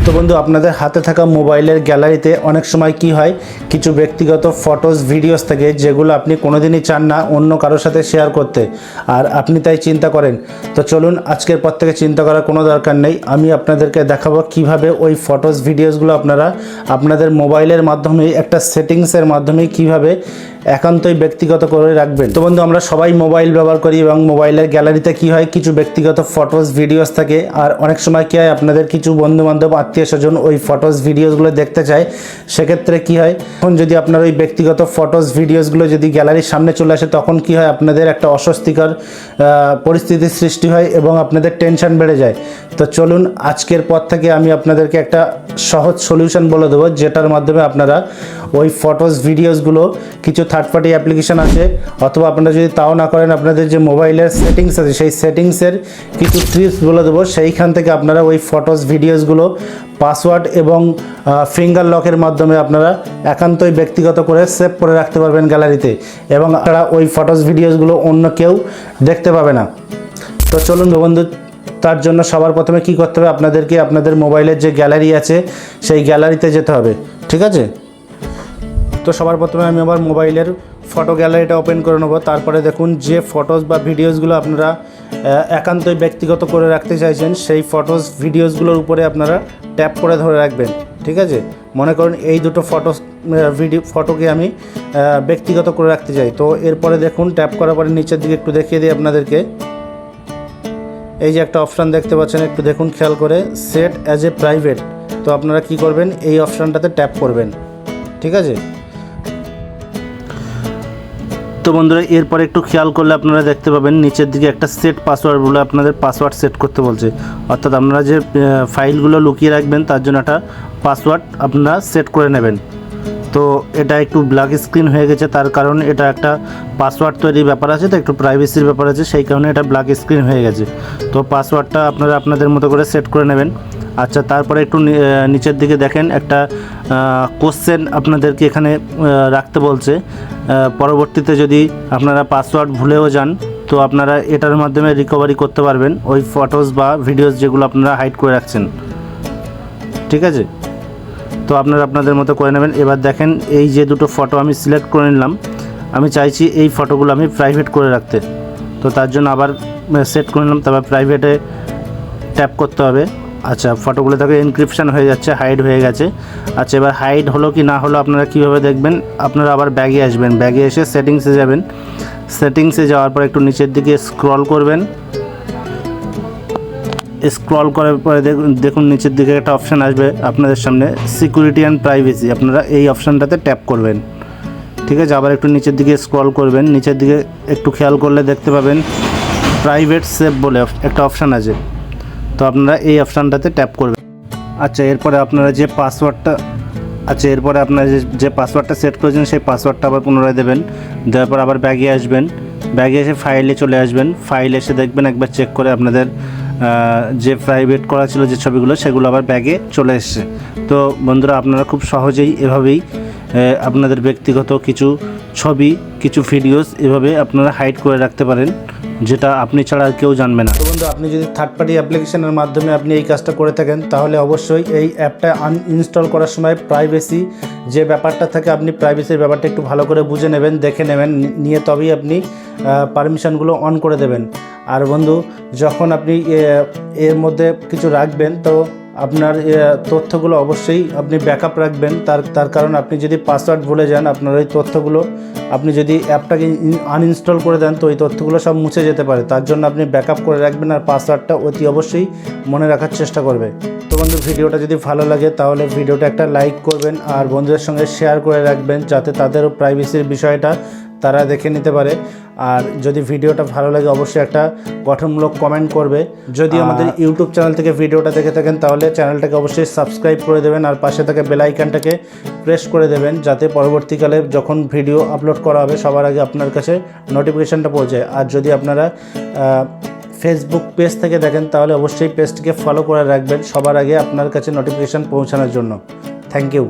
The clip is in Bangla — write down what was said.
তো বন্ধু, আপনাদের হাতে থাকা মোবাইলের গ্যালারিতে অনেক সময় কি হয়, কিছু ব্যক্তিগত ফটোস ভিডিওস থাকে যেগুলো আপনি কোনোদিনই চান না অন্য কারোর সাথে শেয়ার করতে, আর আপনি তাই চিন্তা করেন। তো চলুন, আজকের পর থেকে চিন্তা করার কোনো দরকার নেই। আমি আপনাদেরকে দেখাবো কিভাবে ওই ফটোস ভিডিওসগুলো আপনারা আপনাদের মোবাইলের মাধ্যমে একটা সেটিংসের মাধ্যমে কিভাবে একান্তই ব্যক্তিগত করে রাখবেন। তো বন্ধু, আমরা সবাই মোবাইল ব্যবহার করি এবং মোবাইলের গ্যালারিতে কি হয়, কিছু ব্যক্তিগত ফটোস ভিডিওস থাকে। আর অনেক সময় কি হয়, আপনাদের কিছু বন্ধুবান্ধব আত্মীয় স্বজন ওই ফটোস ভিডিওসগুলো দেখতে চায়। সেক্ষেত্রে কি হয়, এখন যদি আপনার ওই ব্যক্তিগত ফটোস ভিডিওসগুলো যদি গ্যালারির সামনে চলে আসে, তখন কি হয়, আপনাদের একটা অস্বস্তিকর পরিস্থিতির সৃষ্টি হয় এবং আপনাদের টেনশন বেড়ে যায়। তো চলুন, আজকের পর থেকে আমি আপনাদেরকে একটা সহজ সলিউশন বলে দেবো, যেটার মাধ্যমে আপনারা ওই ফটোস ভিডিওসগুলো, কিছু থার্ড পার্টি অ্যাপ্লিকেশান আছে, অথবা আপনারা যদি তাও না করেন, আপনাদের যে মোবাইলের সেটিংস আছে সেই সেটিংসের কিছু ট্রিক্স বলে দেবো। সেইখান থেকে আপনারা ওই ফটোস ভিডিওসগুলো পাসওয়ার্ড এবং ফিঙ্গার লকের মাধ্যমে আপনারা একান্তই ব্যক্তিগত করে সেভ করে রাখতে পারবেন গ্যালারিতে, এবং আপনারা ওই ফটোস ভিডিওসগুলো অন্য কেউ দেখতে পাবে না। তো চলুন বন্ধু, তার জন্য সবার প্রথমে কি করতে হবে, আপনাদেরকে আপনাদের মোবাইলের যে গ্যালারি আছে সেই গ্যালারিতে যেতে হবে। ঠিক আছে? তো সবার প্রথমে আমি আমার মোবাইলের ফটো গ্যালারিটা ওপেন করে নেবো। তারপরে দেখুন, যে ফটোস বা ভিডিওসগুলো আপনারা একান্তই ব্যক্তিগত করে রাখতে চাইছেন, সেই ফটোস ভিডিওসগুলোর উপরে আপনারা ট্যাপ করে ধরে রাখবেন। ঠিক আছে? মনে করুন এই দুটো ফটোকে আমি ব্যক্তিগত করে রাখতে চাই। তো এরপরে দেখুন, ট্যাপ করার পরে নিচের দিকে একটু দেখিয়ে দিই আপনাদেরকে। এই যে একটা অপশান দেখতে পাচ্ছেন, একটু দেখুন খেয়াল করে, সেট অ্যাজ এ প্রাইভেট। তো আপনারা কি করবেন, এই অপশানটাতে ট্যাপ করবেন। ঠিক আছে? তো বন্ধুরা, এরপরে একটু খেয়াল করলে আপনারা দেখতে পাবেন নিচের দিকে একটা সেট পাসওয়ার্ড বলে আপনাদের পাসওয়ার্ড সেট করতে বলছে। অর্থাৎ আপনারা যে ফাইলগুলো লুকিয়ে রাখবেন তার জন্য একটা পাসওয়ার্ড আপনারা সেট করে নেবেন। তো এটা একটু ব্ল্যাক স্ক্রিন হয়ে গেছে, তার কারণ এটা একটা পাসওয়ার্ড তৈরির ব্যাপার আছে, তো একটু প্রাইভেসির ব্যাপার আছে, সেই কারণে এটা ব্ল্যাক স্ক্রিন হয়ে গেছে। তো পাসওয়ার্ডটা আপনারা আপনাদের মতো করে সেট করে নেবেন। আচ্ছা, তারপরে একটু নিচের দিকে দেখেন একটা কোশ্চেন আপনাদেরকে এখানে রাখতে বলছে। পরবর্তীতে যদি আপনারা পাসওয়ার্ড ভুলেও যান, তো আপনারা এটার মাধ্যমে রিকভারি করতে পারবেন ওই ফটোস বা ভিডিওস যেগুলো আপনারা হাইড করে রাখছেন। ঠিক আছে? তো আপনারা আপনাদের মতো করে নেবেন। এবার দেখেন, এই যে দুটো ফটো আমি সিলেক্ট করে নিলাম, আমি চাইছি এই ফটোগুলো আমি প্রাইভেট করে রাখতে। তো তার জন্য আবার সেট করে নিলাম, তারপর প্রাইভেটে ট্যাপ করতে হবে। আচ্ছা, ফটোগুলো থেকে এনক্রিপশান হয়ে যাচ্ছে, হাইড হয়ে গেছে। আচ্ছা, এবার হাইড হলো কি না হলো আপনারা কীভাবে দেখবেন, আপনারা আবার ব্যাগে আসবেন, ব্যাগে এসে সেটিংসে যাবেন। সেটিংসে যাওয়ার পর একটু নিচের দিকে স্ক্রল করবেন। স্ক্রল করার পরে দেখুন নিচের দিকে একটা অপশান আসবে আপনাদের সামনে, সিকিউরিটি অ্যান্ড প্রাইভেসি। আপনারা এই অপশানটাতে ট্যাপ করবেন। ঠিক আছে? আবার একটু নিচের দিকে স্ক্রল করবেন, নিচের দিকে একটু খেয়াল করলে দেখতে পাবেন প্রাইভেট সেভ বলে একটা অপশান আছে। তো আপনারা এই অপশানটাতে ট্যাপ করবেন। আচ্ছা, এরপরে আপনারা যে পাসওয়ার্ডটা সেট করেছেন সেই পাসওয়ার্ডটা আবার পুনরায় দেবেন। দেওয়ার পর আবার ব্যাগে আসবেন, ব্যাগে এসে ফাইলে চলে আসবেন। ফাইলে এসে দেখবেন, একবার চেক করে আপনাদের যে প্রাইভেট করা ছিল যে ছবিগুলো, সেগুলো আবার ব্যাগে চলে এসছে। তো বন্ধুরা, আপনারা খুব সহজেই এভাবেই আপনাদের ব্যক্তিগত কিছু ছবি, কিছু ভিডিওস এভাবে আপনারা হাইড করে রাখতে পারেন, যেটা আপনি ছাড়া আর কেউ জানবে না। তো বন্ধু, আপনি যদি থার্ড পার্টি অ্যাপ্লিকেশনের মাধ্যমে আপনি এই কাজটা করে থাকেন, তাহলে অবশ্যই এই অ্যাপটা আনইনস্টল করার সময় প্রাইভেসি যে ব্যাপারটা থাকে, আপনি প্রাইভেসির ব্যাপারটা একটু ভালো করে বুঝে নেবেন, দেখে নেবেন, নিয়ে তবেই আপনি পারমিশনগুলো অন করে দেবেন। আর বন্ধু, যখন আপনি এর মধ্যে কিছু রাখবেন, তো আপনার তথ্যগুলো অবশ্যই আপনি ব্যাকআপ রাখবেন। তার কারণ আপনি যদি পাসওয়ার্ড ভুলে যান, আপনার ওই তথ্যগুলো, আপনি যদি অ্যাপটাকে আনইনস্টল করে দেন, তো ওই তথ্যগুলো সব মুছে যেতে পারে। তার জন্য আপনি ব্যাকআপ করে রাখবেন, আর পাসওয়ার্ডটা অতি অবশ্যই মনে রাখার চেষ্টা করবে। তো বন্ধু, ভিডিওটা যদি ভালো লাগে তাহলে ভিডিওটা একটা লাইক করবেন, আর বন্ধুদের সঙ্গে শেয়ার করে রাখবেন, যাতে তাদেরও প্রাইভেসির বিষয়টা তারা দেখে নিতে পারে। আর যদি ভিডিওটা ভালো লাগে অবশ্যই একটা গঠনমূলক কমেন্ট করবে। যদি আমাদের ইউটিউব চ্যানেল থেকে ভিডিওটা দেখে থাকেন, তাহলে চ্যানেলটাকে অবশ্যই সাবস্ক্রাইব করে দেবেন, আর পাশে থাকা বেল আইকনটাকে প্রেস করে দেবেন, যাতে পরবর্তীকালে যখন ভিডিও আপলোড করা হবে সবার আগে আপনার কাছে নোটিফিকেশানটা পৌঁছায়। আর যদি আপনারা ফেসবুক পেজ থেকে দেখেন, তাহলে অবশ্যই পেজটিকে ফলো করে রাখবেন সবার আগে আপনার কাছে নোটিফিকেশান পৌঁছানোর জন্য। Thank you.